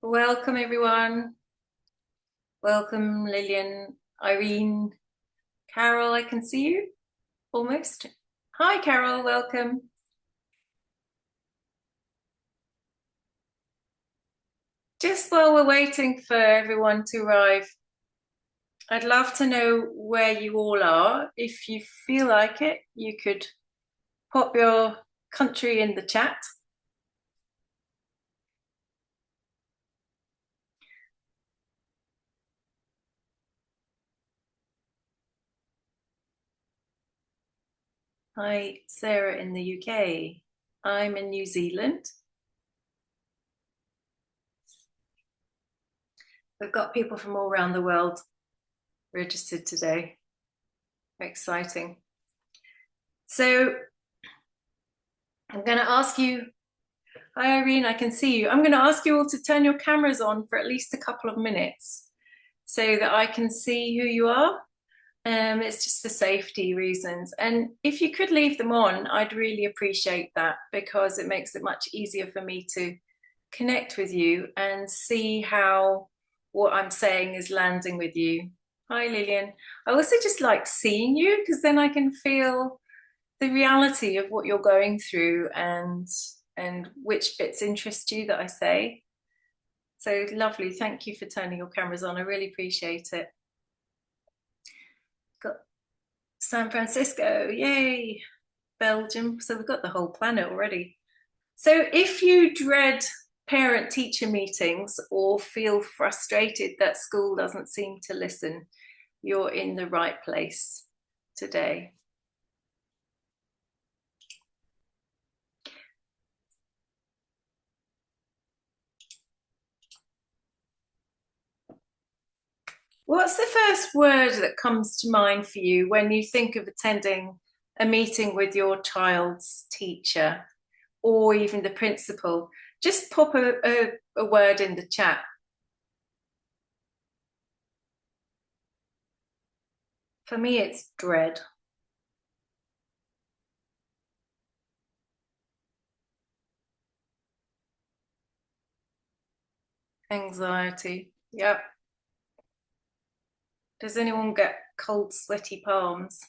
Welcome, everyone. Welcome, Lillian, Irene, Carol. I can see you almost. Hi, Carol. Welcome. Just while we're waiting for everyone to arrive, I'd love to know where you all are. If you feel like it, you could pop your country in the chat. Hi, Sarah in the UK. I'm in New Zealand. We've got people from all around the world registered today. Exciting. So I'm going to ask you, hi Irene, I can see you. I'm going to ask you all to turn your cameras on for at least a couple of minutes so that I can see who you are. It's just for safety reasons. And if you could leave them on, I'd really appreciate that because it makes it much easier for me to connect with you and see how what I'm saying is landing with you. Hi Lillian. I also just like seeing you because then I can feel the reality of what you're going through and which bits interest you that I say. So lovely. Thank you for turning your cameras on. I really appreciate it. Got San Francisco, yay, Belgium. So we've got the whole planet already. So if you dread parent teacher meetings or feel frustrated that school doesn't seem to listen, you're in the right place today. What's the first word that comes to mind for you when you think of attending a meeting with your child's teacher or even the principal? Just pop a word in the chat. For me, it's dread. Anxiety. Yep. Does anyone get cold, sweaty palms?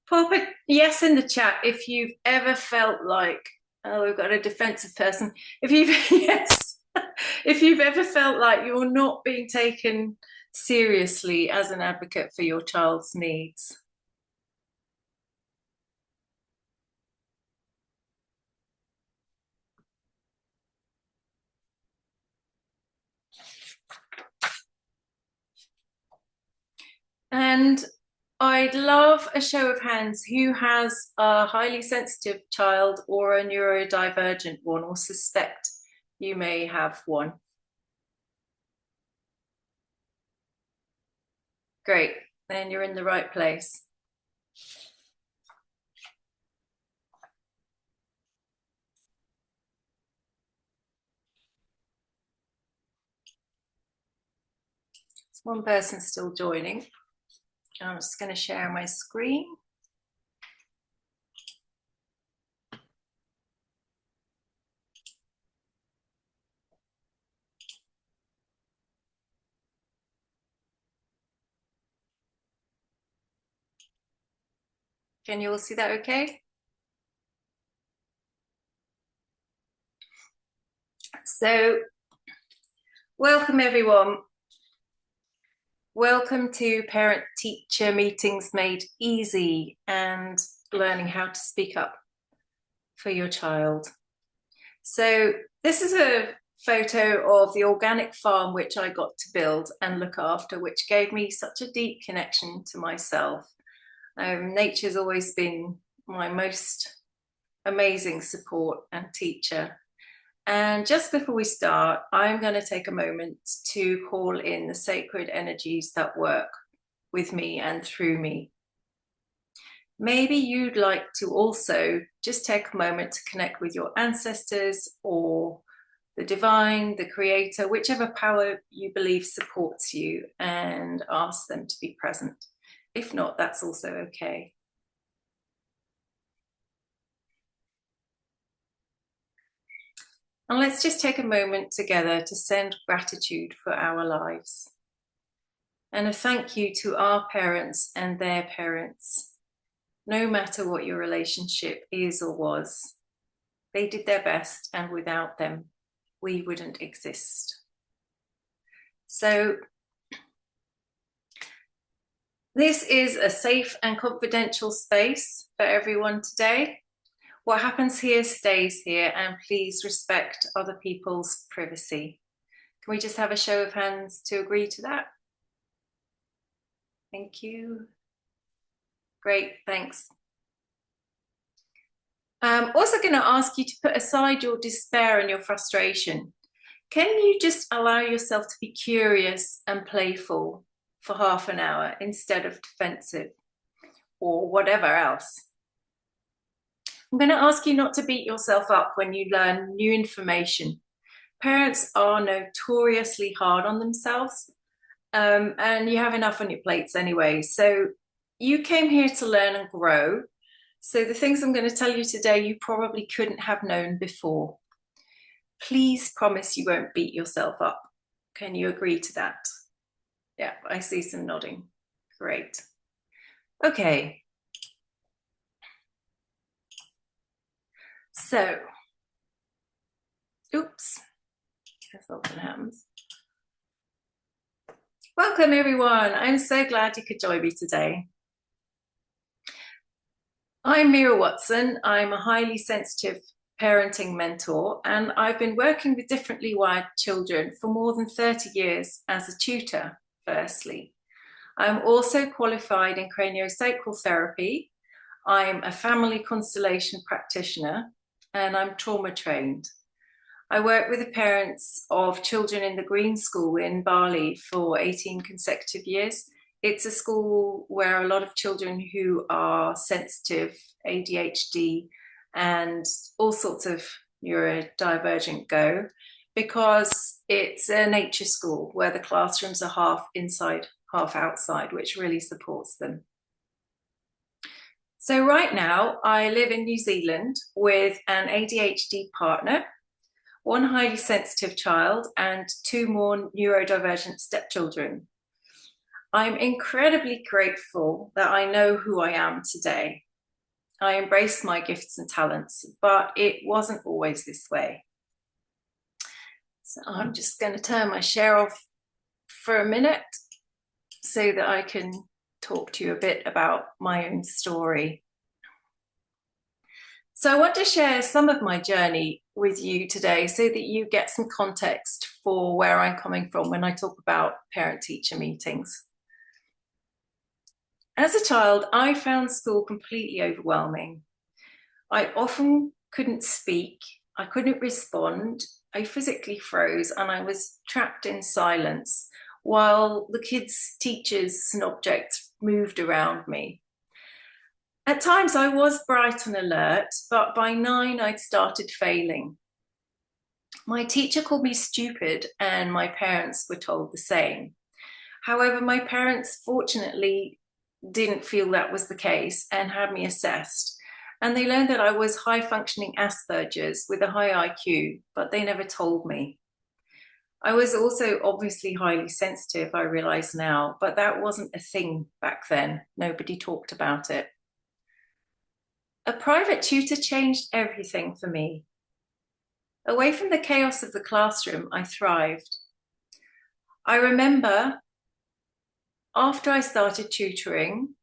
Pop a yes in the chat if you've ever felt like, oh, we've got a defensive person. If you've, yes, if you've ever felt like you're not being taken seriously as an advocate for your child's needs. And I'd love a show of hands who has a highly sensitive child or a neurodivergent one or suspect you may have one. Great, then you're in the right place. One person still joining. I'm just going to share my screen. Can you all see that okay? So, welcome everyone. Welcome to Parent Teacher Meetings Made Easy and learning how to speak up for your child. So, this is a photo of the organic farm which I got to build and look after, which gave me such a deep connection to myself. Nature's always been my most amazing support and teacher. And just before we start, I'm going to take a moment to call in the sacred energies that work with me and through me. maybe you'd like to also just take a moment to connect with your ancestors or the divine, the creator, whichever power you believe supports you, and ask them to be present. If not, that's also okay. And let's just take a moment together to send gratitude for our lives. And a thank you to our parents and their parents. No matter what your relationship is or was, they did their best, and without them, we wouldn't exist. So this is a safe and confidential space for everyone today. What happens here stays here, and please respect other people's privacy. Can we just have a show of hands to agree to that? Thank you. Great, thanks. I'm also going to ask you to put aside your despair and your frustration. Can you just allow yourself to be curious and playful for half an hour instead of defensive or whatever else? I'm going to ask you not to beat yourself up when you learn new information. Parents are notoriously hard on themselves, and you have enough on your plates anyway. So you came here to learn and grow. So the things I'm going to tell you today, you probably couldn't have known before. Please promise you won't beat yourself up. Can you agree to that? Yeah, I see some nodding. Great. Okay. So, oops, that's not what happens. Welcome everyone. I'm so glad you could join me today. I'm MIra Watson. I'm a highly sensitive parenting mentor, and I've been working with differently wired children for more than 30 years as a tutor, firstly. I'm also qualified in craniosacral therapy. I'm a family constellation practitioner, and I'm trauma trained. I work with the parents of children in the Green School in Bali for 18 consecutive years. It's a school where a lot of children who are sensitive, ADHD, and all sorts of neurodivergent go, because it's a nature school where the classrooms are half inside, half outside, which really supports them. So right now, I live in New Zealand with an ADHD partner, one highly sensitive child, and 2 more neurodivergent stepchildren. I'm incredibly grateful that I know who I am today. I embrace my gifts and talents, but it wasn't always this way. So I'm just going to turn my share off for a minute so that I can talk to you a bit about my own story. So I want to share some of my journey with you today so that you get some context for where I'm coming from when I talk about parent-teacher meetings. As a child, I found school completely overwhelming. I often couldn't speak, I couldn't respond, I physically froze, and I was trapped in silence while the kids, teachers, and objects moved around me. At times I was bright and alert, but by 9 I'd started failing. My teacher called me stupid, and my parents were told the same. However, my parents fortunately didn't feel that was the case and had me assessed. And they learned that I was high-functioning Asperger's with a high IQ, but they never told me. I was also obviously highly sensitive, I realize now, but that wasn't a thing back then. Nobody talked about it. A private tutor changed everything for me. Away from the chaos of the classroom, I thrived. I remember after I started tutoring,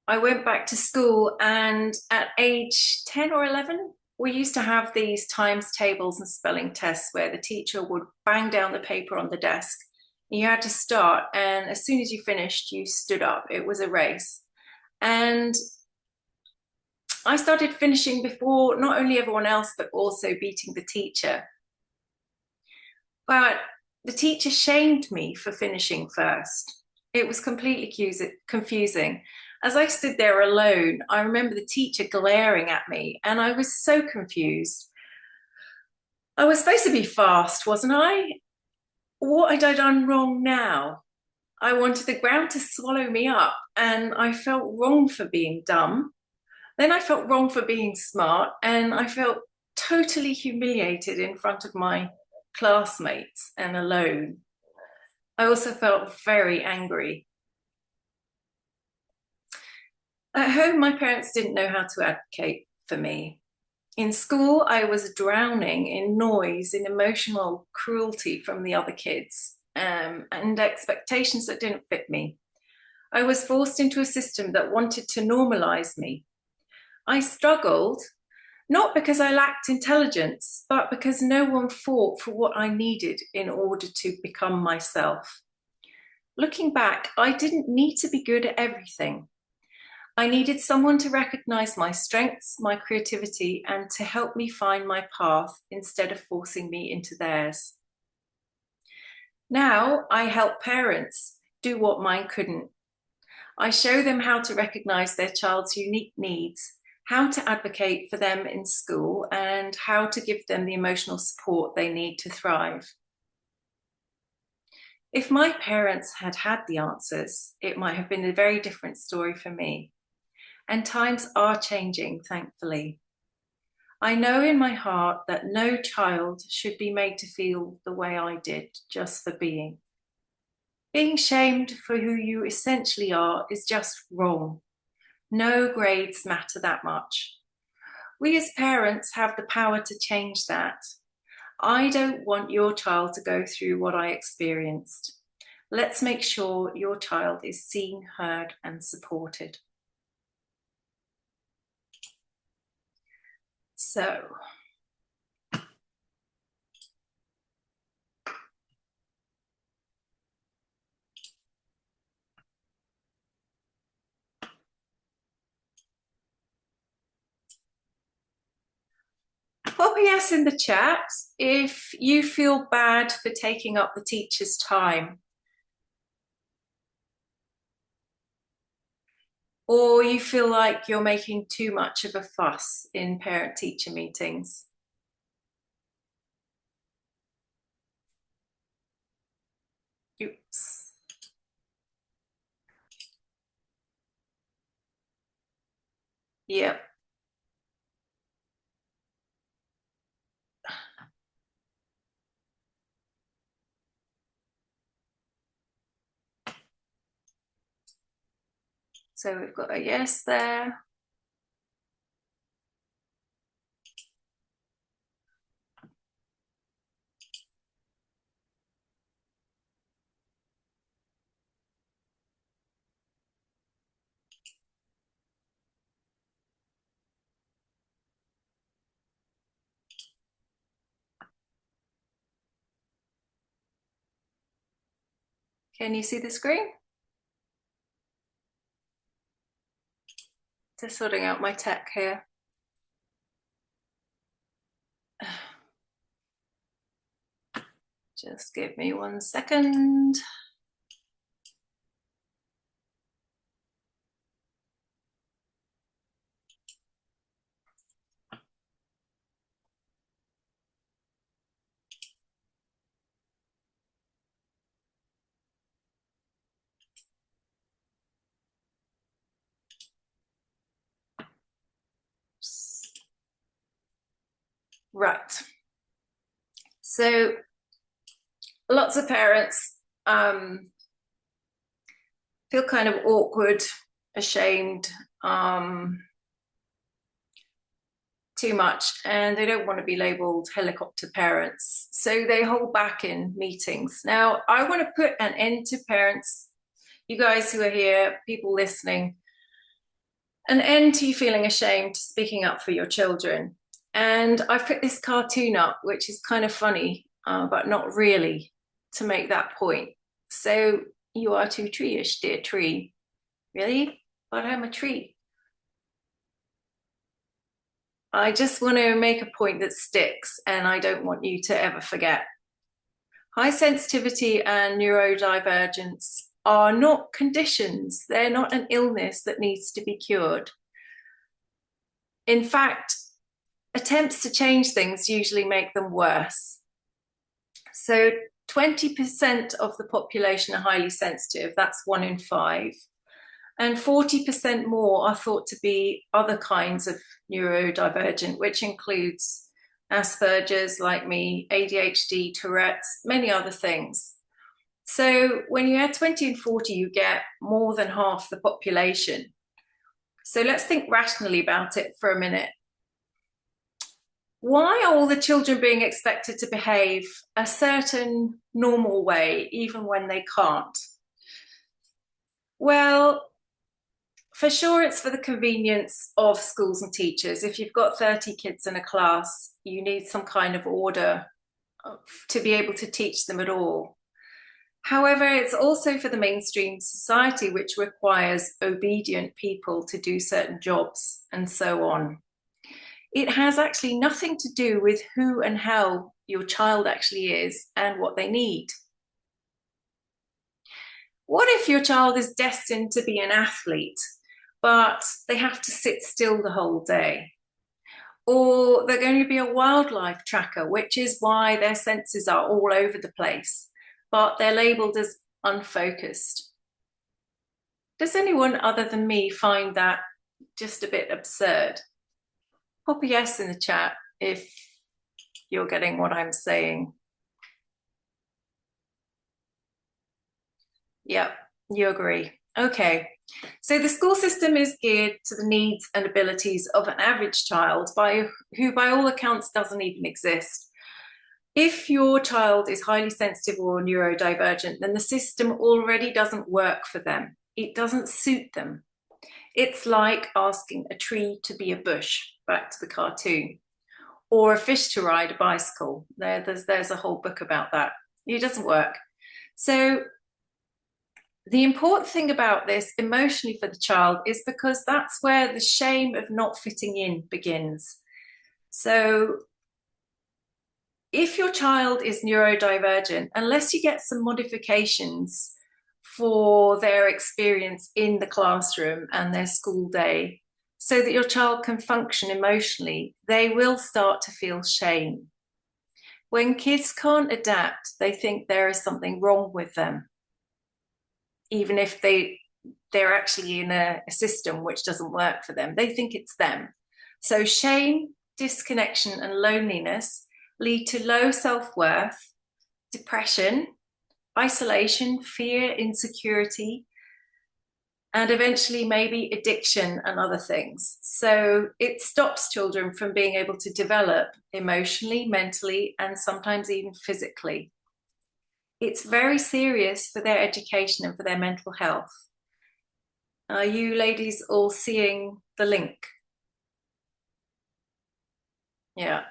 I went back to school, and at age 10 or 11, we used to have these times tables and spelling tests where the teacher would bang down the paper on the desk. You had to start, and as soon as you finished, you stood up. It was a race. And I started finishing before not only everyone else, but also beating the teacher. But the teacher shamed me for finishing first. It was completely confusing. As I stood there alone, I remember the teacher glaring at me, and I was so confused. I was supposed to be fast, wasn't I? What had I done wrong now? I wanted the ground to swallow me up, and I felt wrong for being dumb. Then I felt wrong for being smart, and I felt totally humiliated in front of my classmates and alone. I also felt very angry. At home, my parents didn't know how to advocate for me. In school, I was drowning in noise, in emotional cruelty from the other kids, and expectations that didn't fit me. I was forced into a system that wanted to normalize me. I struggled, not because I lacked intelligence, but because no one fought for what I needed in order to become myself. Looking back, I didn't need to be good at everything. I needed someone to recognize my strengths, my creativity, and to help me find my path instead of forcing me into theirs. Now I help parents do what mine couldn't. I show them how to recognize their child's unique needs, how to advocate for them in school, and how to give them the emotional support they need to thrive. If my parents had had the answers, it might have been a very different story for me. And times are changing, thankfully. I know in my heart that no child should be made to feel the way I did just for being. Being shamed for who you essentially are is just wrong. No grades matter that much. We as parents have the power to change that. I don't want your child to go through what I experienced. Let's make sure your child is seen, heard, and supported. So, pop a yes in the chat if you feel bad for taking up the teacher's time, or you feel like you're making too much of a fuss in parent-teacher meetings. Oops. Yep. So we've got a yes there. Can you see the screen? Just sorting out my tech here. Just give me 1 second. Right. So lots of parents feel kind of awkward, ashamed, too much, and they don't want to be labeled helicopter parents. So they hold back in meetings. Now, I want to put an end to parents, you guys who are here, people listening, an end to you feeling ashamed speaking up for your children. And I've put this cartoon up, which is kind of funny, but not really, to make that point. So you are too tree-ish, dear tree. Really? But I'm a tree. I just want to make a point that sticks, and I don't want you to ever forget. High sensitivity and neurodivergence are not conditions. They're not an illness that needs to be cured. In fact, attempts to change things usually make them worse. So 20% of the population are highly sensitive. That's 1 in 5. And 40% more are thought to be other kinds of neurodivergent, which includes Asperger's, like me, ADHD, Tourette's, many other things. So when you add 20 and 40, you get more than half the population. So let's think rationally about it for a minute. Why are all the children being expected to behave a certain normal way, even when they can't? Well, for sure, it's for the convenience of schools and teachers. If you've got 30 kids in a class, you need some kind of order to be able to teach them at all. However, it's also for the mainstream society, which requires obedient people to do certain jobs and so on. It has actually nothing to do with who and how your child actually is and what they need. What if your child is destined to be an athlete, but they have to sit still the whole day? Or they're going to be a wildlife tracker, which is why their senses are all over the place, but they're labeled as unfocused. Does anyone other than me find that just a bit absurd? Pop a yes in the chat if you're getting what I'm saying. Yep, you agree. Okay, so the school system is geared to the needs and abilities of an average child who by all accounts doesn't even exist. If your child is highly sensitive or neurodivergent, then the system already doesn't work for them. It doesn't suit them. It's like asking a tree to be a bush, back to the cartoon, or a fish to ride a bicycle. There's a whole book about that. It doesn't work. So the important thing about this emotionally for the child is because that's where the shame of not fitting in begins. So if your child is neurodivergent, unless you get some modifications for their experience in the classroom and their school day, so that your child can function emotionally, they will start to feel shame. When kids can't adapt, they think there is something wrong with them, even if they're actually in a system which doesn't work for them. They think it's them. So shame, disconnection, and loneliness lead to low self-worth, depression, isolation, fear, insecurity, and eventually maybe addiction and other things. So it stops children from being able to develop emotionally, mentally, and sometimes even physically. It's very serious for their education and for their mental health. Are you ladies all seeing the link? Yeah.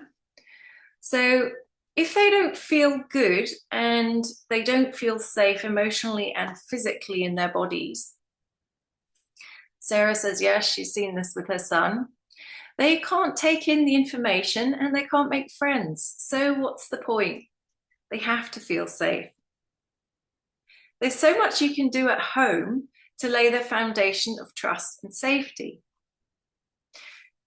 So if they don't feel good and they don't feel safe emotionally and physically in their bodies, Sarah says, yes, she's seen this with her son. They can't take in the information and they can't make friends. So what's the point? They have to feel safe. There's so much you can do at home to lay the foundation of trust and safety.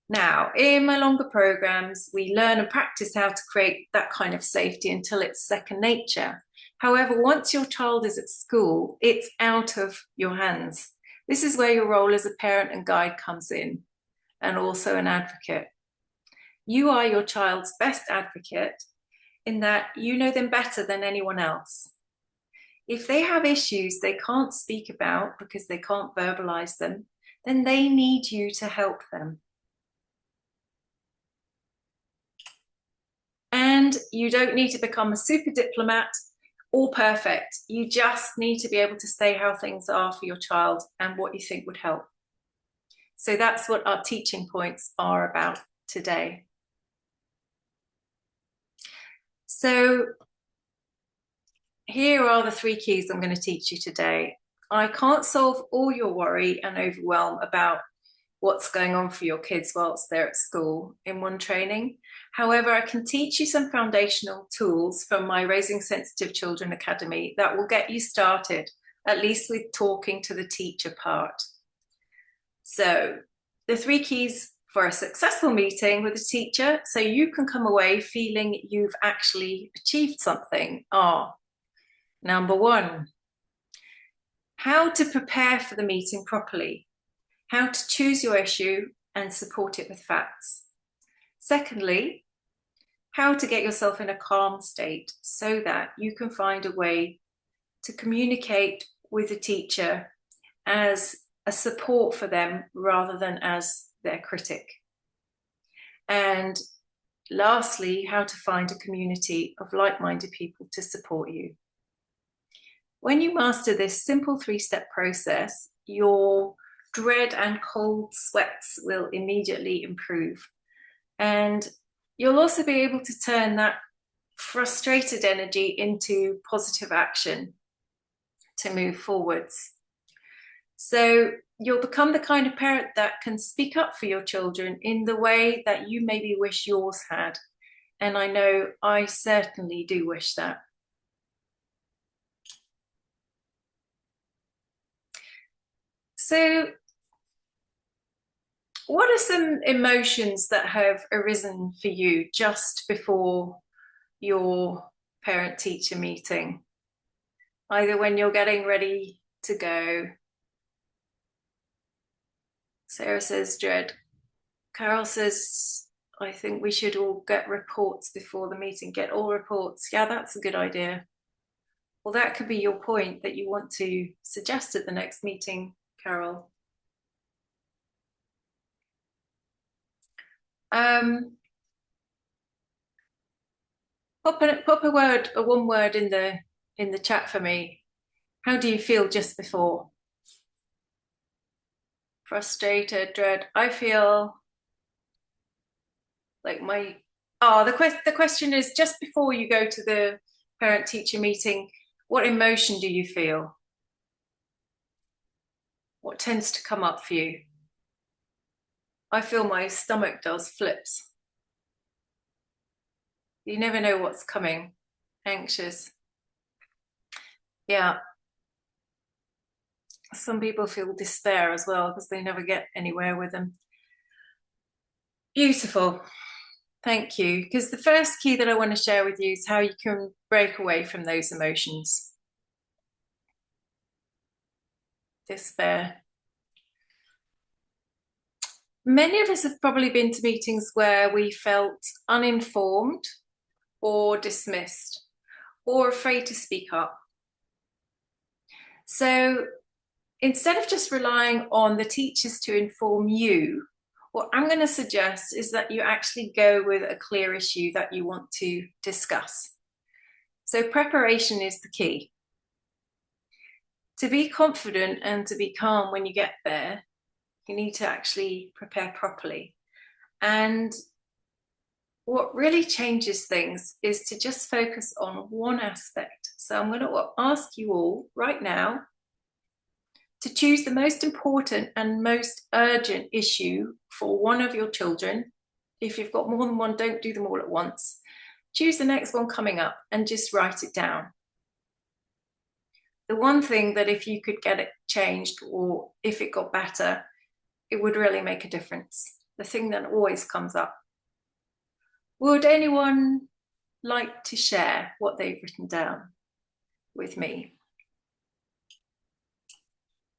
Now, in my longer programs, we learn and practice how to create that kind of safety until it's second nature. However, once your child is at school, it's out of your hands. This is where your role as a parent and guide comes in, and also an advocate. You are your child's best advocate in that you know them better than anyone else. If they have issues they can't speak about because they can't verbalize them, then they need you to help them. And you don't need to become a super diplomat or perfect. You just need to be able to say how things are for your child and what you think would help. So that's what our teaching points are about today. So here are the 3 keys I'm going to teach you today. I can't solve all your worry and overwhelm about what's going on for your kids whilst they're at school in one training. However, I can teach you some foundational tools from my Raising Sensitive Children Academy that will get you started at least with talking to the teacher part. So the 3 keys for a successful meeting with a teacher, so you can come away feeling you've actually achieved something, are: number 1, how to prepare for the meeting properly, how to choose your issue and support it with facts. Secondly, how to get yourself in a calm state so that you can find a way to communicate with the teacher as a support for them rather than as their critic. And lastly, how to find a community of like-minded people to support you. When you master this simple 3-step process, your dread and cold sweats will immediately improve. And you'll also be able to turn that frustrated energy into positive action to move forwards. So you'll become the kind of parent that can speak up for your children in the way that you maybe wish yours had. And I know I certainly do wish that. So what are some emotions that have arisen for you just before your parent-teacher meeting? Either when you're getting ready to go. Sarah says dread. Carol says, I think we should all get reports before the meeting. Get all reports. Yeah, that's a good idea. Well, that could be your point that you want to suggest at the next meeting, Carol. Pop one word in the chat for me. How do you feel just before? Frustrated, dread. I feel like the question is, just before you go to the parent-teacher meeting, what emotion do you feel? What tends to come up for you? I feel my stomach does flips. You never know what's coming. Anxious. Yeah. Some people feel despair as well because they never get anywhere with them. Beautiful. Thank you. Because the first key that I want to share with you is how you can break away from those emotions. Despair. Many of us have probably been to meetings where we felt uninformed or dismissed or afraid to speak up. So instead of just relying on the teachers to inform you, what I'm going to suggest is that you actually go with a clear issue that you want to discuss. So preparation is the key. To be confident and to be calm when you get there, you need to actually prepare properly. And what really changes things is to just focus on one aspect. So I'm going to ask you all right now to choose the most important and most urgent issue for one of your children. If you've got more than one, don't do them all at once. Choose the next one coming up and just write it down. The one thing that if you could get it changed or if it got better, it would really make a difference. The thing that always comes up. Would anyone like to share what they've written down with me?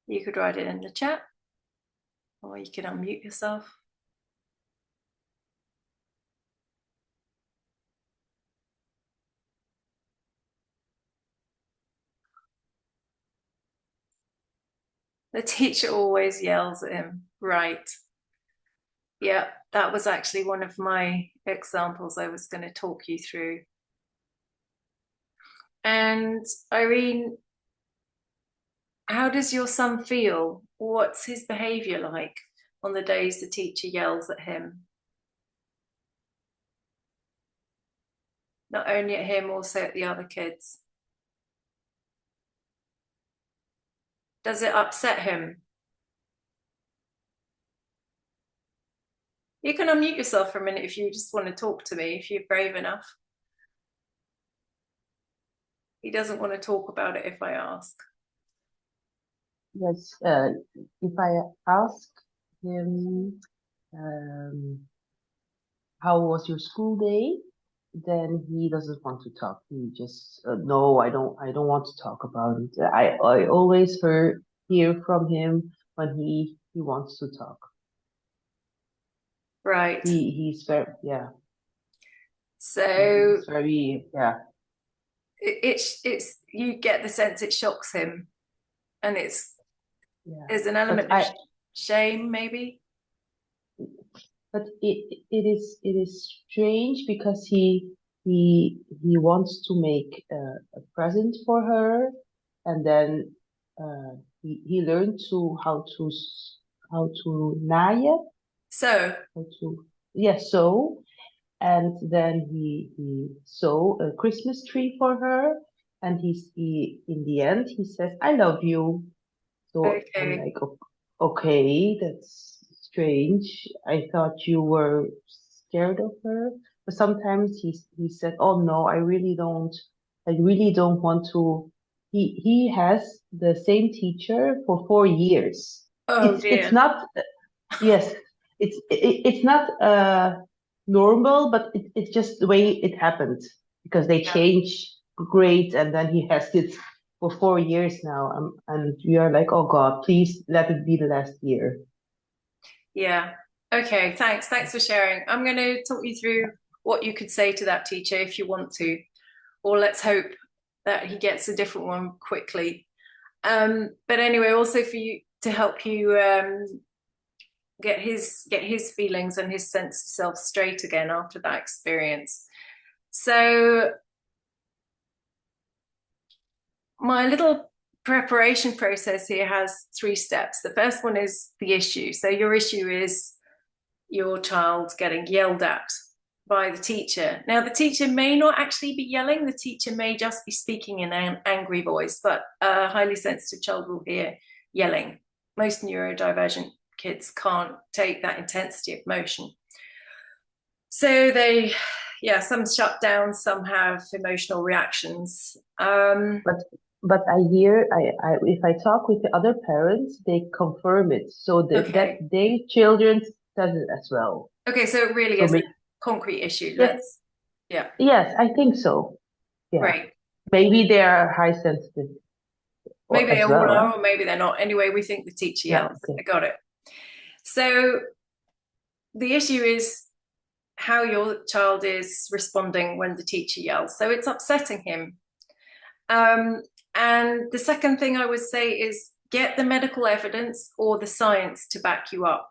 You could write it in the chat, or you could unmute yourself. The teacher always yells at him, right? Yeah, that was actually one of my examples I was going to talk you through. And Irene, how does your son feel? What's his behaviour like on the days the teacher yells at him? Not only at him, also at the other kids. Does it upset him? You can unmute yourself for a minute if you just want to talk to me, if you're brave enough. He doesn't want to talk about it if I ask. Yes, if I ask him, um, how was your school day? Then he doesn't want to talk. He just, no, I don't want to talk about it. I always hear from him when he wants to talk. Right. He's very, yeah, So he's very, yeah, it's you get the sense it shocks him, and yeah. there's an But element of shame, maybe. it is strange because he wants to make a present for her, and then he learned to how to naaien, So how to yeah sew, and then he sew a Christmas tree for her, and he in the end he says I love you. So I'm okay. like, okay, that's strange. I thought you were scared of her. But sometimes he said, oh no, I really don't want to. He has the same teacher for 4 years. Oh It's dear. not, yes, it's not normal, but it's just the way it happened because they Yeah. change grades, and then he has it for 4 years now, and we are like, oh God, please let it be the last year. Yeah. Okay, thanks. Thanks for sharing. I'm going to talk you through what you could say to that teacher if you want to, or let's hope that he gets a different one quickly. But anyway, also for you to help you get his feelings and his sense of self straight again after that experience. So my little preparation process here has 3 steps. The first one is the issue. So your issue is your child getting yelled at by the teacher. Now, the teacher may not actually be yelling, the teacher may just be speaking in an angry voice, but a highly sensitive child will hear yelling. Most neurodivergent kids can't take that intensity of motion. So some shut down, some have emotional reactions. But I hear, if I talk with the other parents, they confirm it, so that Okay. their children says it as well. Okay, so it really So is a maybe, concrete issue. yes, Yeah, yes, I think so. Yeah, great. maybe they are high sensitive Maybe they as all well, huh? are, or maybe they're not. Anyway, we think the teacher Yeah, yells. okay. I got it. So the issue is how your child is responding when the teacher yells. So it's upsetting him. Um, and the second thing I would say is get the medical evidence or the science to back you up.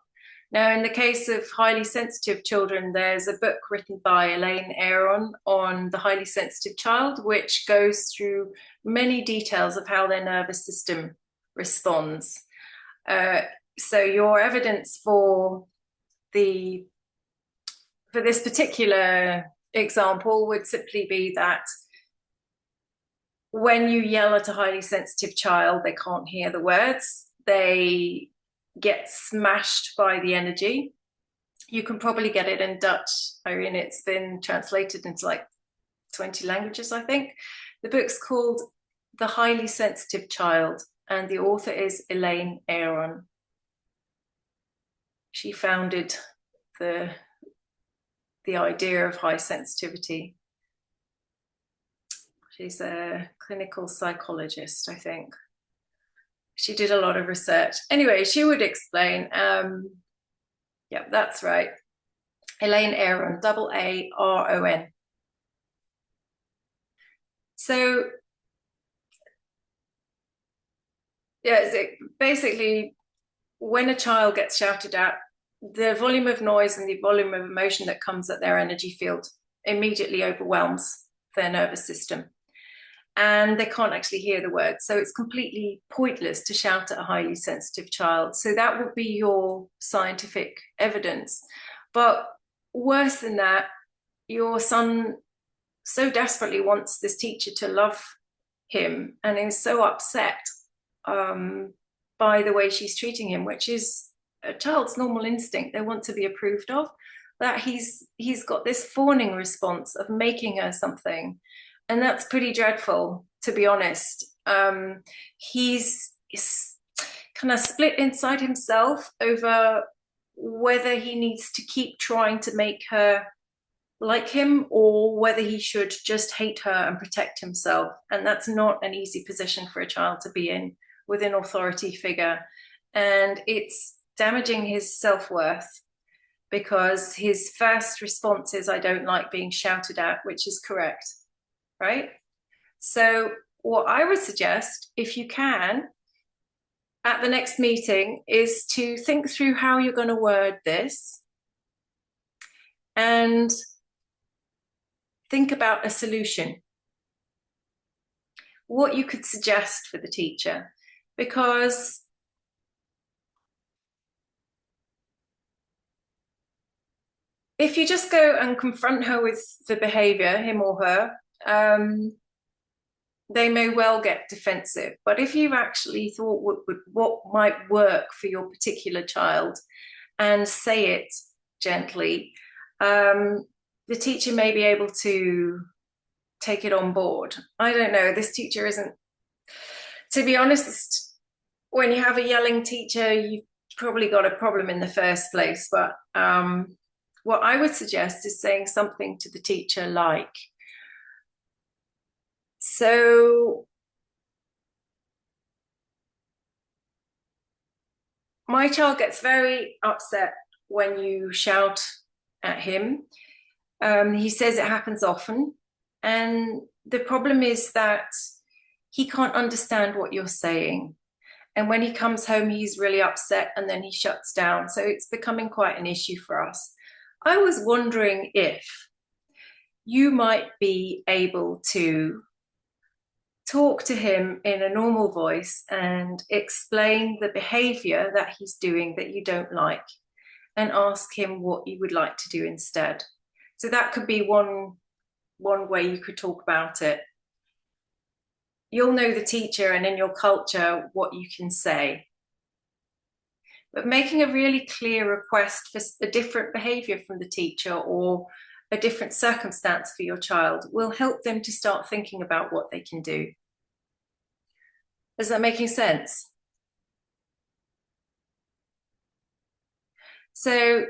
Now, in the case of highly sensitive children, there's a book written by Elaine Aron on the highly sensitive child, which goes through many details of how their nervous system responds. Uh, so your evidence the for this particular example would simply be that when you yell at a highly sensitive child, they can't hear the words. They get smashed by the energy. You can probably get it in Dutch, Irene. It's been translated into like 20 languages, I think. The book's called The Highly Sensitive Child, and the author is Elaine Aron. She founded the idea of high sensitivity. She's a clinical psychologist, I think. She did a lot of research. Anyway, she would explain. Yeah, that's right. Elaine Aron, Aaron. So, yeah, basically, when a child gets shouted at, the volume of noise and the volume of emotion that comes at their energy field immediately overwhelms their nervous system. And they can't actually hear the words. So it's completely pointless to shout at a highly sensitive child. So that would be your scientific evidence. But worse than that, your son so desperately wants this teacher to love him and is so upset by the way she's treating him, which is a child's normal instinct. They want to be approved of, that he's got this fawning response of making her something, and that's pretty dreadful, to be honest. He's kind of split inside himself over whether he needs to keep trying to make her like him or whether he should just hate her and protect himself. And that's not an easy position for a child to be in with an authority figure. And it's damaging his self-worth because his first response is, I don't like being shouted at, which is correct, right? So what I would suggest, if you can, at the next meeting, is to think through how you're going to word this and think about a solution, what you could suggest for the teacher. Because if you just go and confront her with the behaviour, him or her, they may well get defensive. But if you've actually thought what might work for your particular child and say it gently, the teacher may be able to take it on board. I don't know, this teacher isn't, to be honest, when you have a yelling teacher, you've probably got a problem in the first place. But what I would suggest is saying something to the teacher like, so my child gets very upset when you shout at him. He says it happens often. And the problem is that he can't understand what you're saying. And when he comes home, he's really upset and then he shuts down. So it's becoming quite an issue for us. I was wondering if you might be able to talk to him in a normal voice and explain the behavior that he's doing that you don't like and ask him what you would like to do instead. So that could be one way you could talk about it. You'll know the teacher and in your culture what you can say. But making a really clear request for a different behavior from the teacher or a different circumstance for your child will help them to start thinking about what they can do. Is that making sense? So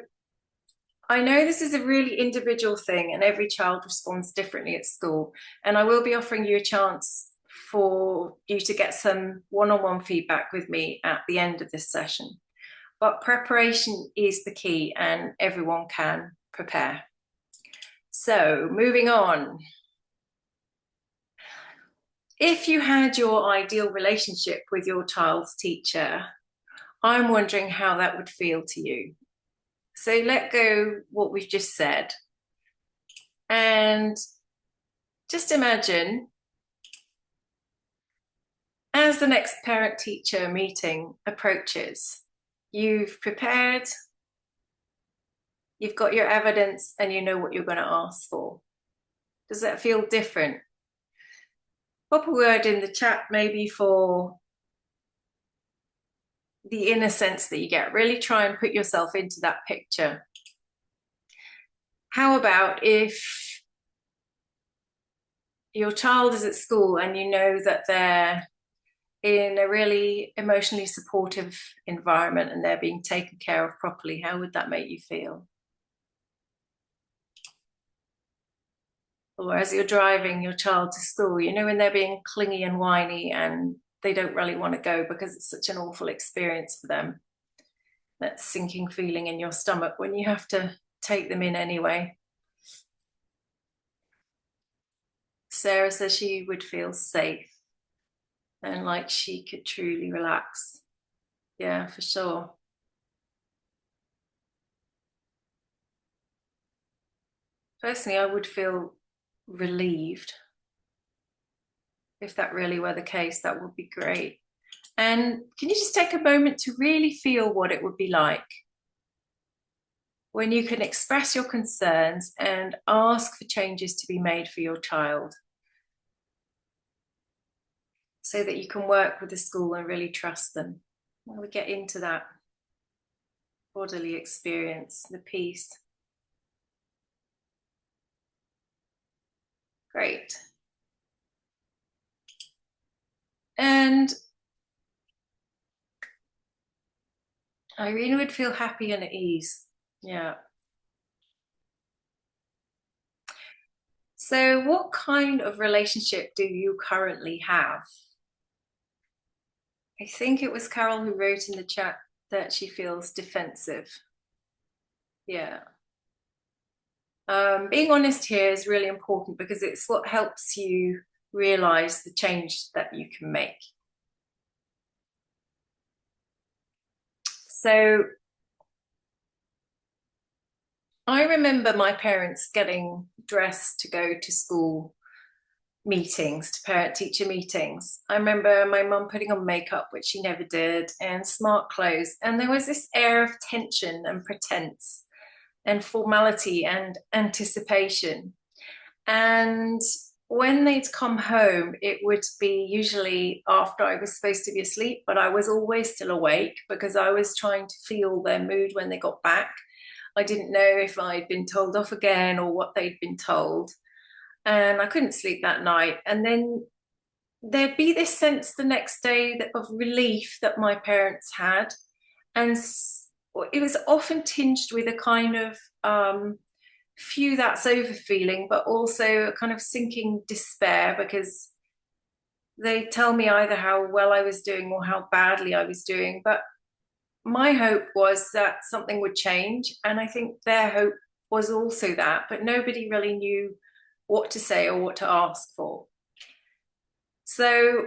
I know this is a really individual thing and every child responds differently at school. And I will be offering you a chance for you to get some one-on-one feedback with me at the end of this session. But preparation is the key and everyone can prepare. So moving on. If you had your ideal relationship with your child's teacher, I'm wondering how that would feel to you. So let go what we've just said and just imagine as the next parent-teacher meeting approaches, you've prepared, you've got your evidence and you know what you're going to ask for. Does that feel different? Pop a word in the chat maybe for the innocence that you get. Really try and put yourself into that picture. How about if your child is at school and you know that they're in a really emotionally supportive environment and they're being taken care of properly? How would that make you feel? Or as you're driving your child to school, you know, when they're being clingy and whiny and they don't really want to go because it's such an awful experience for them. That sinking feeling in your stomach when you have to take them in anyway. Sarah says she would feel safe and like she could truly relax. Yeah, for sure. Personally, I would feel relieved. If that really were the case, that would be great. And can you just take a moment to really feel what it would be like when you can express your concerns and ask for changes to be made for your child so that you can work with the school and really trust them? When we get into that bodily experience, the peace. Great. And Irene would feel happy and at ease. Yeah. So what kind of relationship do you currently have? I think it was Carol who wrote in the chat that she feels defensive. Yeah. Being honest here is really important because it's what helps you realize the change that you can make. So I remember my parents getting dressed to go to school meetings, to parent-teacher meetings. I remember my mum putting on makeup, which she never did, and smart clothes. And there was this air of tension and pretense and formality and anticipation. And when they'd come home, it would be usually after I was supposed to be asleep, but I was always still awake because I was trying to feel their mood when they got back. I didn't know if I'd been told off again or what they'd been told. And I couldn't sleep that night. And then there'd be this sense the next day of relief that my parents had. And it was often tinged with a kind of phew, that's over feeling, but also a kind of sinking despair because they tell me either how well I was doing or how badly I was doing. But my hope was that something would change. And I think their hope was also that, but nobody really knew what to say or what to ask for. So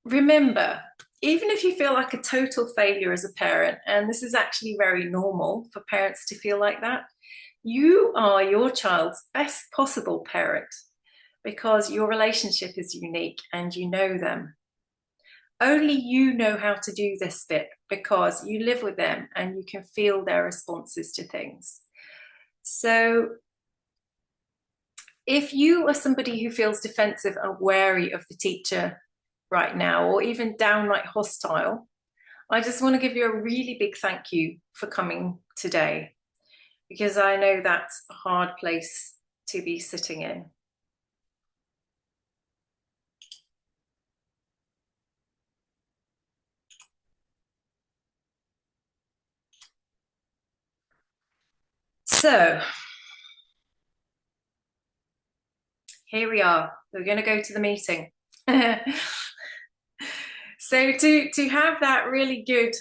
remember, even if you feel like a total failure as a parent, and this is actually very normal for parents to feel like that, you are your child's best possible parent because your relationship is unique and you know them. Only you know how to do this bit because you live with them and you can feel their responses to things. So if you are somebody who feels defensive and wary of the teacher right now, or even downright hostile, I just want to give you a really big thank you for coming today, because I know that's a hard place to be sitting in. So here we are. We're going to go to the meeting. So to have that really good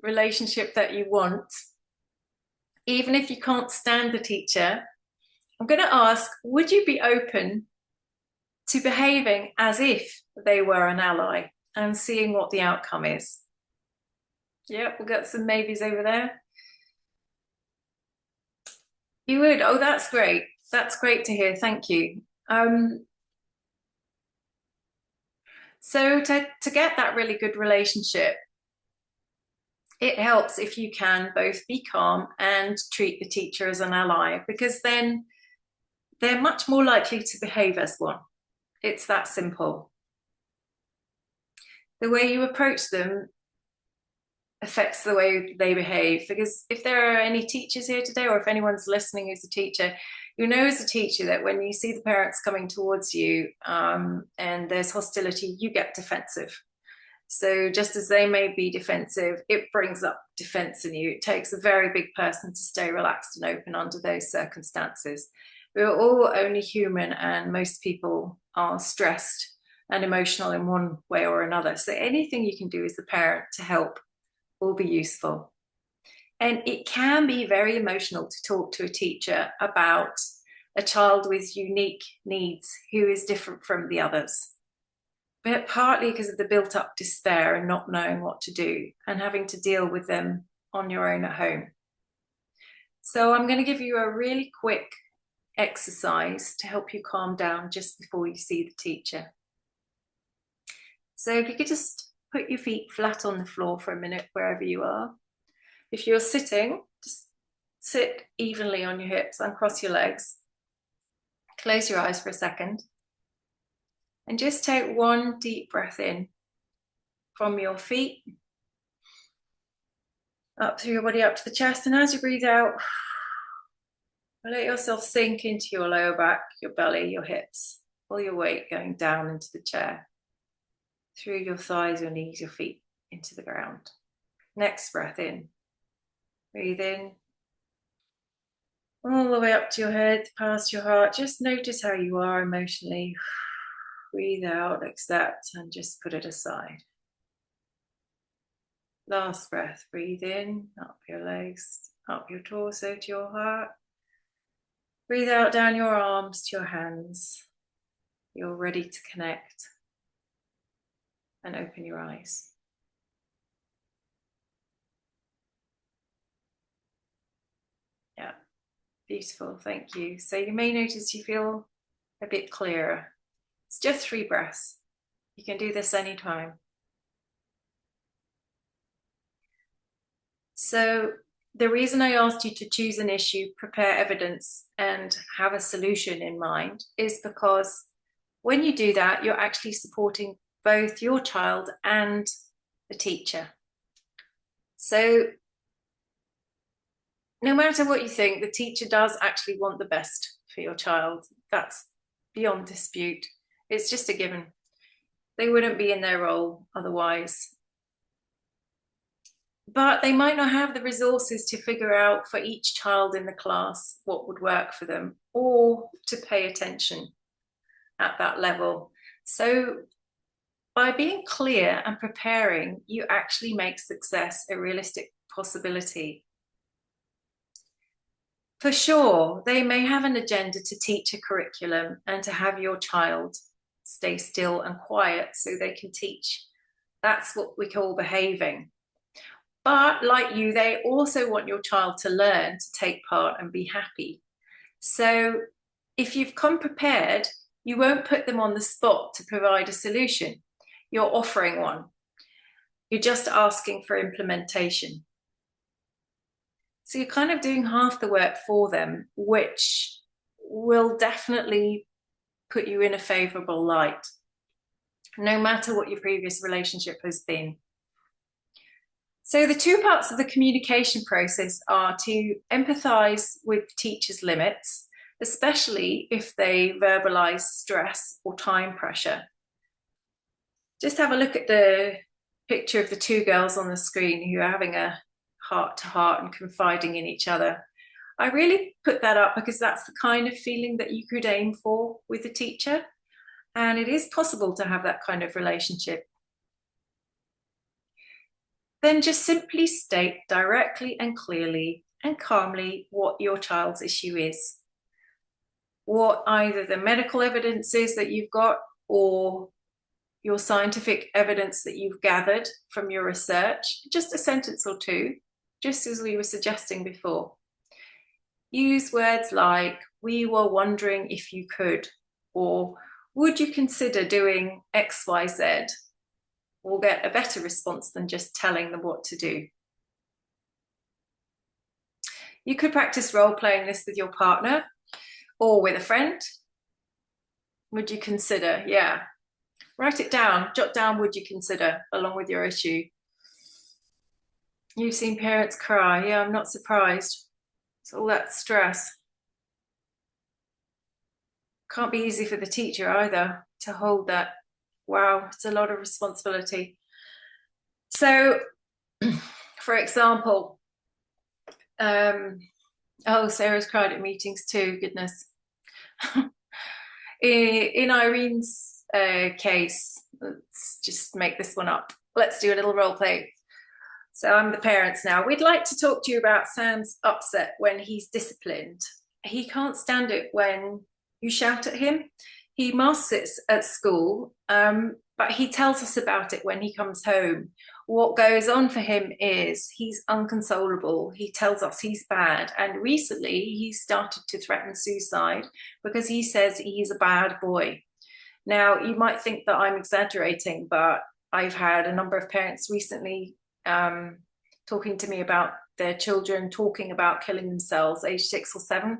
relationship that you want, even if you can't stand the teacher, I'm going to ask, would you be open to behaving as if they were an ally and seeing what the outcome is? Yep, we've got some maybes over there. You would? Oh, that's great. That's great to hear. Thank you. So to get that really good relationship, it helps if you can both be calm and treat the teacher as an ally, because then they're much more likely to behave as one. It's that simple. The way you approach them affects the way they behave, because if there are any teachers here today, or if anyone's listening who's a teacher, you know as a teacher that when you see the parents coming towards you and there's hostility, you get defensive. So just as they may be defensive, it brings up defense in you. It takes a very big person to stay relaxed and open under those circumstances. We're all only human, and most people are stressed and emotional in one way or another. So anything you can do as a parent to help will be useful. And it can be very emotional to talk to a teacher about a child with unique needs who is different from the others, but partly because of the built up despair and not knowing what to do and having to deal with them on your own at home. So I'm going to give you a really quick exercise to help you calm down just before you see the teacher. So if you could just put your feet flat on the floor for a minute, wherever you are. If you're sitting, just sit evenly on your hips, uncross your legs, close your eyes for a second, and just take one deep breath in from your feet, up through your body, up to the chest. And as you breathe out, let yourself sink into your lower back, your belly, your hips, all your weight going down into the chair, through your thighs, your knees, your feet, into the ground. Next breath in. Breathe in. All the way up to your head, past your heart. Just notice how you are emotionally. Breathe out, accept, and just put it aside. Last breath. Breathe in, up your legs, up your torso to your heart. Breathe out down your arms to your hands. You're ready to connect. And open your eyes. Yeah, beautiful, thank you. So you may notice you feel a bit clearer. It's just 3 breaths. You can do this anytime. So the reason I asked you to choose an issue, prepare evidence, and have a solution in mind is because when you do that, you're actually supporting both your child and the teacher. So no matter what you think, the teacher does actually want the best for your child. That's beyond dispute. It's just a given. They wouldn't be in their role otherwise. But they might not have the resources to figure out for each child in the class what would work for them, or to pay attention at that level. So by being clear and preparing, you actually make success a realistic possibility. For sure, they may have an agenda to teach a curriculum and to have your child stay still and quiet so they can teach. That's what we call behaving. But like you, they also want your child to learn, to take part and be happy. So if you've come prepared, you won't put them on the spot to provide a solution. You're offering one. You're just asking for implementation. So you're kind of doing half the work for them, which will definitely put you in a favorable light, no matter what your previous relationship has been. So the 2 parts of the communication process are to empathize with teachers' limits, especially if they verbalize stress or time pressure. Just have a look at the picture of the 2 girls on the screen who are having a heart-to-heart and confiding in each other. I really put that up because that's the kind of feeling that you could aim for with a teacher. And it is possible to have that kind of relationship. Then just simply state directly and clearly and calmly what your child's issue is. What either the medical evidence is that you've got, or your scientific evidence that you've gathered from your research. Just a sentence or 2, just as we were suggesting before. Use words like, we were wondering if you could, or would you consider doing X, Y, Z? We'll get a better response than just telling them what to do. You could practice role-playing this with your partner or with a friend. Would you consider? Yeah. Write it down, jot down would you consider along with your issue. You've seen parents cry. Yeah, I'm not surprised. It's all that stress. Can't be easy for the teacher either to hold that. Wow, it's a lot of responsibility. So, for example, Sarah's cried at meetings too, goodness. In Irene's case, let's just make this one up. Let's do a little role play. So I'm the parents now. We'd like to talk to you about Sam's upset when he's disciplined. He can't stand it when you shout at him. He masks it at school, but he tells us about it when he comes home. What goes on for him is he's unconsolable. He tells us he's bad. And recently he started to threaten suicide because he says he's a bad boy. Now, you might think that I'm exaggerating, but I've had a number of parents recently talking to me about their children talking about killing themselves, age 6 or 7,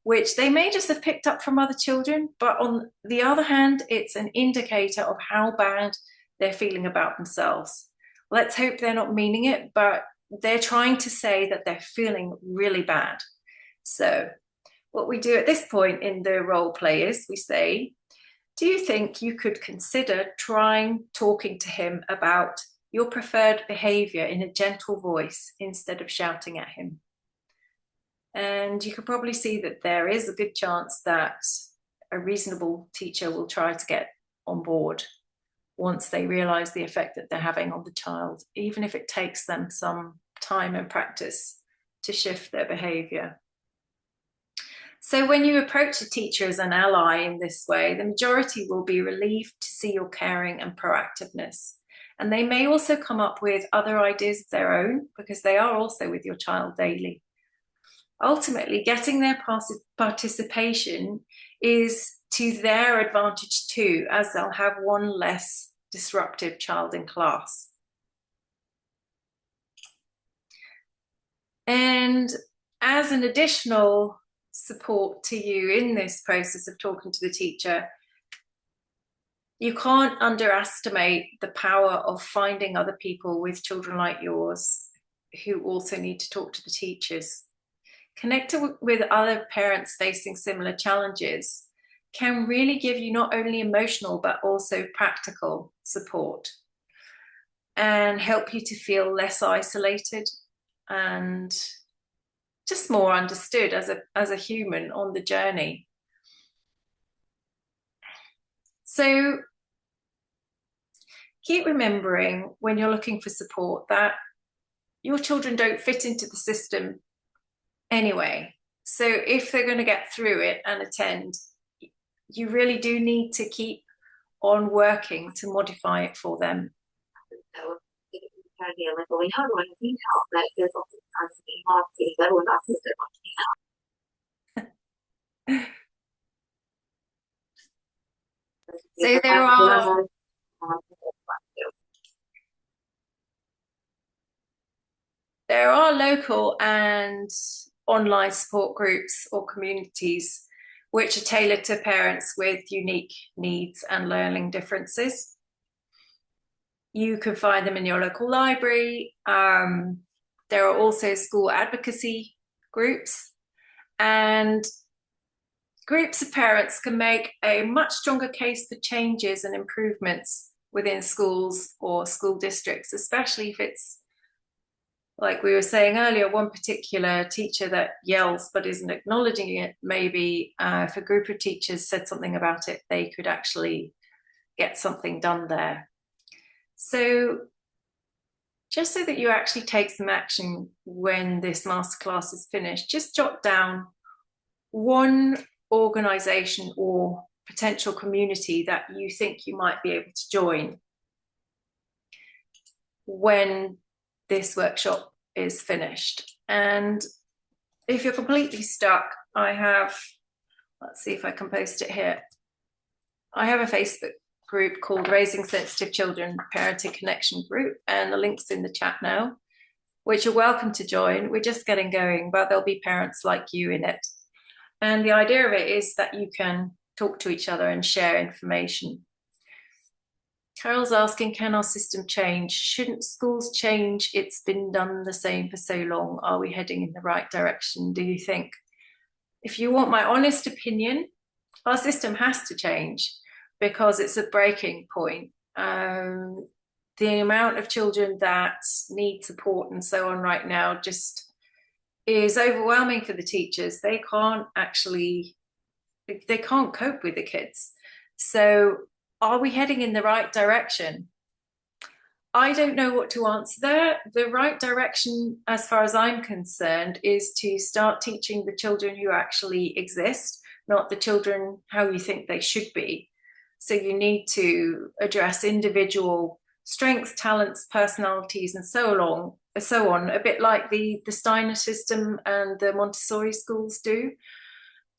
which they may just have picked up from other children. But on the other hand, it's an indicator of how bad they're feeling about themselves. Let's hope they're not meaning it, but they're trying to say that they're feeling really bad. So what we do at this point in the role play is we say, do you think you could consider trying talking to him about your preferred behaviour in a gentle voice instead of shouting at him. And you can probably see that there is a good chance that a reasonable teacher will try to get on board once they realise the effect that they're having on the child, even if it takes them some time and practice to shift their behaviour. So when you approach a teacher as an ally in this way, the majority will be relieved to see your caring and proactiveness. And they may also come up with other ideas of their own, because they are also with your child daily. Ultimately, getting their participation is to their advantage too, as they'll have one less disruptive child in class. And as an additional support to you in this process of talking to the teacher, you can't underestimate the power of finding other people with children like yours who also need to talk to the teachers. Connecting with other parents facing similar challenges can really give you not only emotional but also practical support and help you to feel less isolated and just more understood as a human on the journey. So keep remembering when you're looking for support that your children don't fit into the system anyway. So if they're going to get through it and attend, you really do need to keep on working to modify it for them. So there are local and online support groups or communities which are tailored to parents with unique needs and learning differences. You can find them in your local library. There are also school advocacy groups, and groups of parents can make a much stronger case for changes and improvements within schools or school districts, especially if it's, like we were saying earlier, one particular teacher that yells but isn't acknowledging it. Maybe if a group of teachers said something about it, they could actually get something done there. So just so that you actually take some action when this masterclass is finished, just jot down one organisation or potential community that you think you might be able to join when this workshop is finished. And if you're completely stuck, I have, let's see if I can post it here. I have a Facebook group called Raising Sensitive Children Parenting Connection Group, and the link's in the chat now, which you're welcome to join. We're just getting going, but there'll be parents like you in it. And the idea of it is that you can talk to each other and share information. Carol's asking, can our system change? Shouldn't schools change? It's been done the same for so long. Are we heading in the right direction, do you think? If you want my honest opinion, our system has to change because it's a breaking point. The amount of children that need support and so on right now just is overwhelming for the teachers. They can't cope with the kids. So are we heading in the right direction? I don't know what to answer there. The right direction, as far as I'm concerned, is to start teaching the children who actually exist, not the children how you think they should be. So you need to address individual strengths, talents, personalities, and so on, a bit like the Steiner system and the Montessori schools do.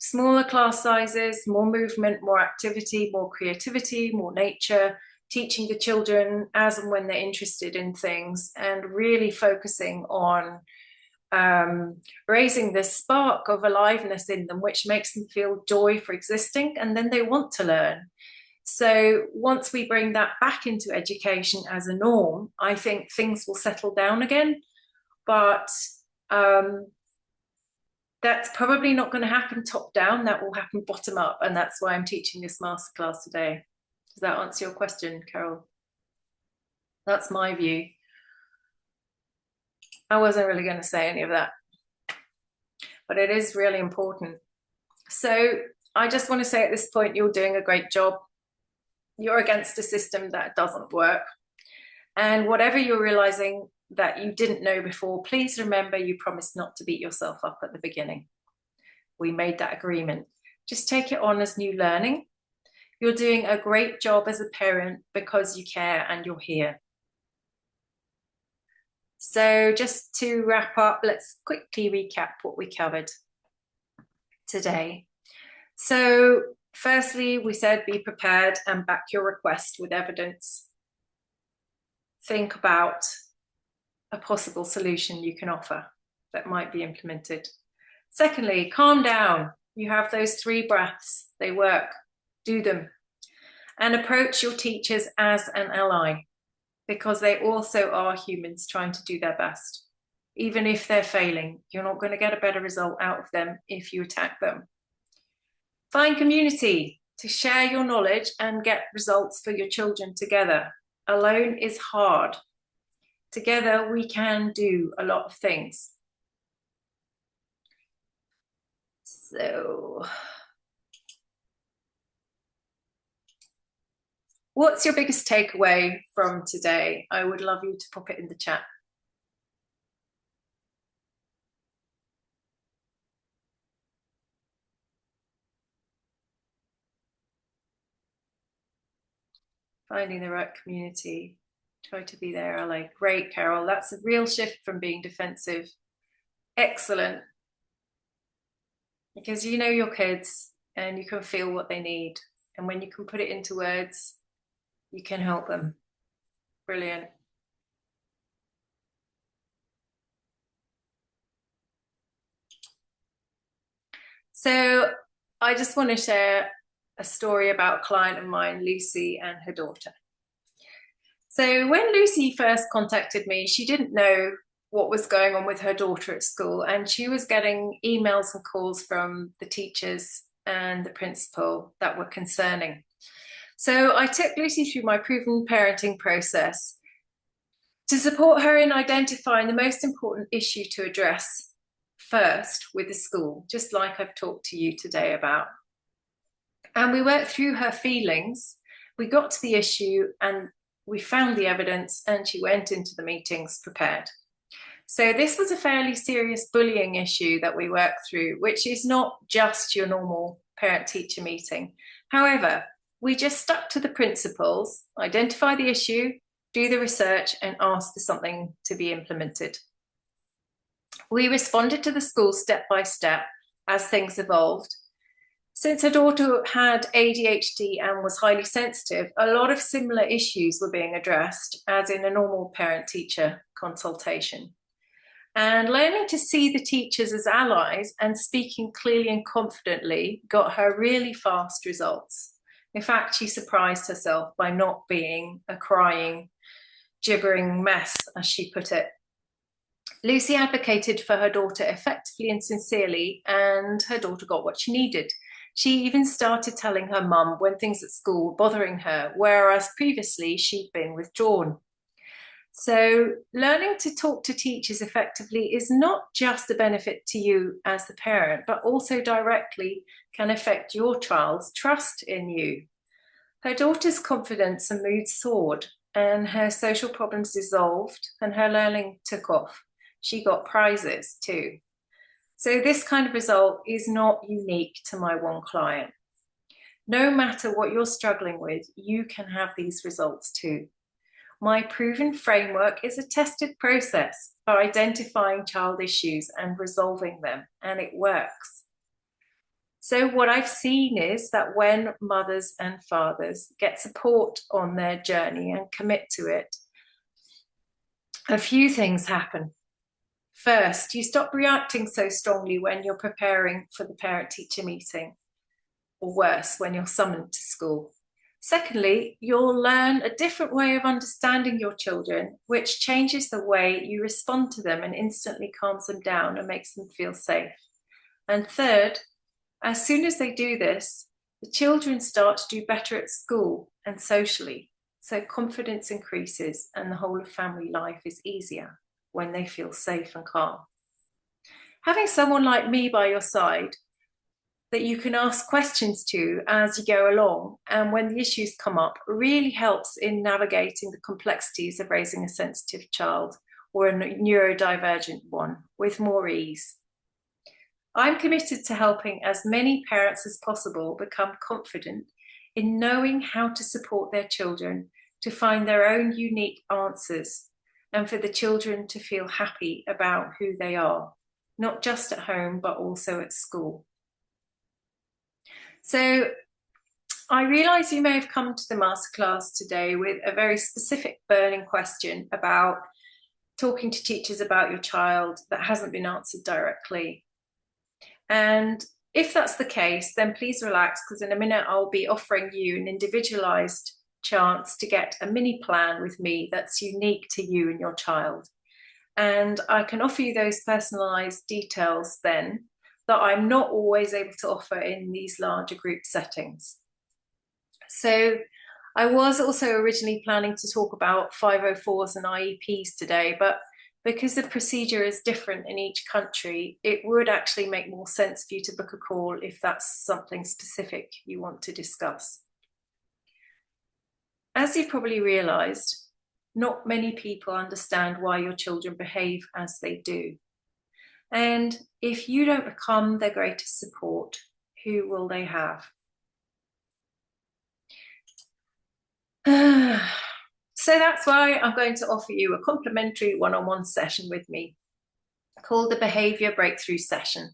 Smaller class sizes, more movement, more activity, more creativity, more nature, teaching the children as and when they're interested in things, and really focusing on raising this spark of aliveness in them, which makes them feel joy for existing, and then they want to learn. So once we bring that back into education as a norm, I think things will settle down again. But that's probably not going to happen top down. That will happen bottom up. And that's why I'm teaching this masterclass today. Does that answer your question, Carol? That's my view. I wasn't really going to say any of that, but it is really important. So I just want to say at this point, you're doing a great job. You're against a system that doesn't work. And whatever you're realizing that you didn't know before, please remember you promised not to beat yourself up at the beginning. We made that agreement. Just take it on as new learning. You're doing a great job as a parent because you care and you're here. So just to wrap up, let's quickly recap what we covered today. So firstly, we said be prepared and back your request with evidence. Think about a possible solution you can offer that might be implemented. Secondly, calm down. You have those 3 breaths. They work. Do them. And approach your teachers as an ally, because they also are humans trying to do their best. Even if they're failing, you're not going to get a better result out of them if you attack them. Find community to share your knowledge and get results for your children together. Alone is hard. Together, we can do a lot of things. So, what's your biggest takeaway from today? I would love you to pop it in the chat. Finding the right community. Try to be there. Like, great, Carol. That's a real shift from being defensive. Excellent. Because you know your kids and you can feel what they need. And when you can put it into words, you can help them. Brilliant. So I just want to share a story about a client of mine, Lucy, and her daughter. So when Lucy first contacted me, she didn't know what was going on with her daughter at school, and she was getting emails and calls from the teachers and the principal that were concerning. So I took Lucy through my proven parenting process to support her in identifying the most important issue to address first with the school, just like I've talked to you today about. And we worked through her feelings. We got to the issue and we found the evidence, and she went into the meetings prepared. So this was a fairly serious bullying issue that we worked through, which is not just your normal parent-teacher meeting. However, we just stuck to the principles, identify the issue, do the research, and ask for something to be implemented. We responded to the school step by step as things evolved. Since her daughter had ADHD and was highly sensitive, a lot of similar issues were being addressed as in a normal parent-teacher consultation. And learning to see the teachers as allies and speaking clearly and confidently got her really fast results. In fact, she surprised herself by not being a crying, gibbering mess, as she put it. Lucy advocated for her daughter effectively and sincerely, and her daughter got what she needed. She even started telling her mum when things at school were bothering her, whereas previously she'd been withdrawn. So learning to talk to teachers effectively is not just a benefit to you as the parent, but also directly can affect your child's trust in you. Her daughter's confidence and mood soared, and her social problems dissolved, and her learning took off. She got prizes too. So this kind of result is not unique to my one client. No matter what you're struggling with, you can have these results too. My proven framework is a tested process for identifying child issues and resolving them, and it works. So what I've seen is that when mothers and fathers get support on their journey and commit to it, a few things happen. First, you stop reacting so strongly when you're preparing for the parent-teacher meeting, or worse, when you're summoned to school. Secondly, you'll learn a different way of understanding your children, which changes the way you respond to them and instantly calms them down and makes them feel safe. And third, as soon as they do this, the children start to do better at school and socially. so confidence increases and the whole of family life is easier when they feel safe and calm. Having someone like me by your side that you can ask questions to as you go along and when the issues come up really helps in navigating the complexities of raising a sensitive child or a neurodivergent one with more ease. I'm committed to helping as many parents as possible become confident in knowing how to support their children to find their own unique answers and for the children to feel happy about who they are, not just at home, but also at school. So I realise you may have come to the masterclass today with a very specific burning question about talking to teachers about your child that hasn't been answered directly. And if that's the case, then please relax, because in a minute I'll be offering you an individualised chance to get a mini plan with me that's unique to you and your child. And I can offer you those personalised details then that I'm not always able to offer in these larger group settings. So I was also originally planning to talk about 504s and IEPs today, but because the procedure is different in each country, it would actually make more sense for you to book a call if that's something specific you want to discuss. As you've probably realised, not many people understand why your children behave as they do. And if you don't become their greatest support, who will they have? So that's why I'm going to offer you a complimentary one-on-one session with me called the Behaviour Breakthrough Session.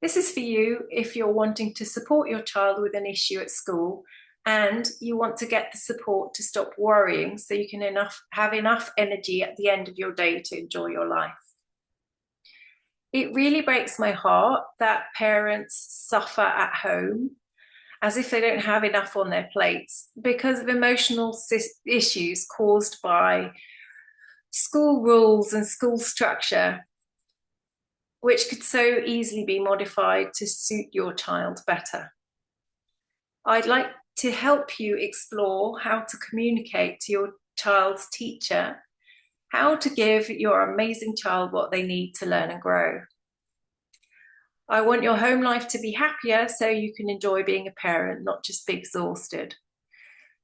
This is for you if you're wanting to support your child with an issue at school and you want to get the support to stop worrying so you can have enough energy at the end of your day to enjoy your life. It really breaks my heart that parents suffer at home as if they don't have enough on their plates because of emotional issues caused by school rules and school structure, which could so easily be modified to suit your child better. I'd like to help you explore how to communicate to your child's teacher, how to give your amazing child what they need to learn and grow. I want your home life to be happier so you can enjoy being a parent, not just be exhausted.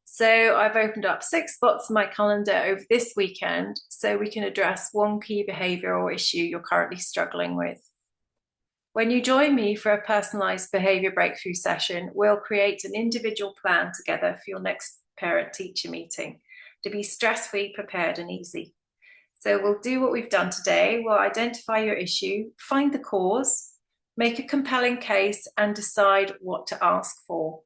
So I've opened up 6 spots in my calendar over this weekend so we can address one key behaviour or issue you're currently struggling with. When you join me for a personalised behaviour breakthrough session, we'll create an individual plan together for your next parent-teacher meeting to be stress-free, prepared and easy. So we'll do what we've done today. We'll identify your issue, find the cause, make a compelling case and decide what to ask for.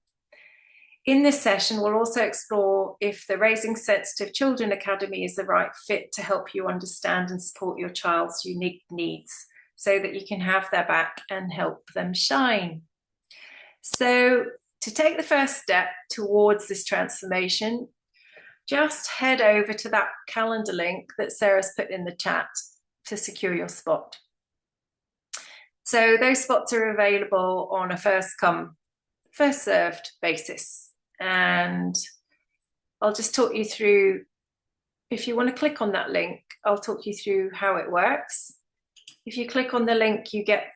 In this session, we'll also explore if the Raising Sensitive Children Academy is the right fit to help you understand and support your child's unique needs so that you can have their back and help them shine. So to take the first step towards this transformation, just head over to that calendar link that Sarah's put in the chat to secure your spot. So those spots are available on a first come, first served basis. And I'll just talk you through, if you want to click on that link, I'll talk you through how it works. If you click on the link, you get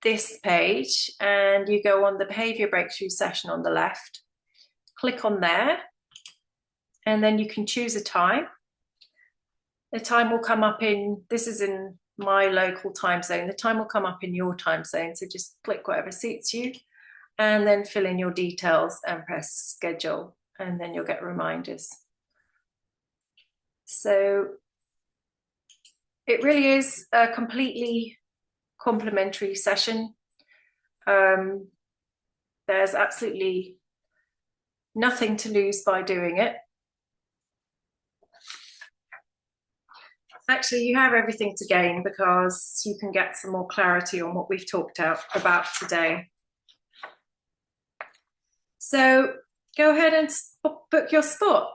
this page and you go on the behaviour breakthrough session on the left. Click on there and then you can choose a time. The time will come up this is in my local time zone. The time will come up in your time zone. So just click whatever suits you and then fill in your details and press schedule and then you'll get reminders. So it really is a completely complimentary session. There's absolutely nothing to lose by doing it. Actually, you have everything to gain because you can get some more clarity on what we've talked about today. So go ahead and book your spot.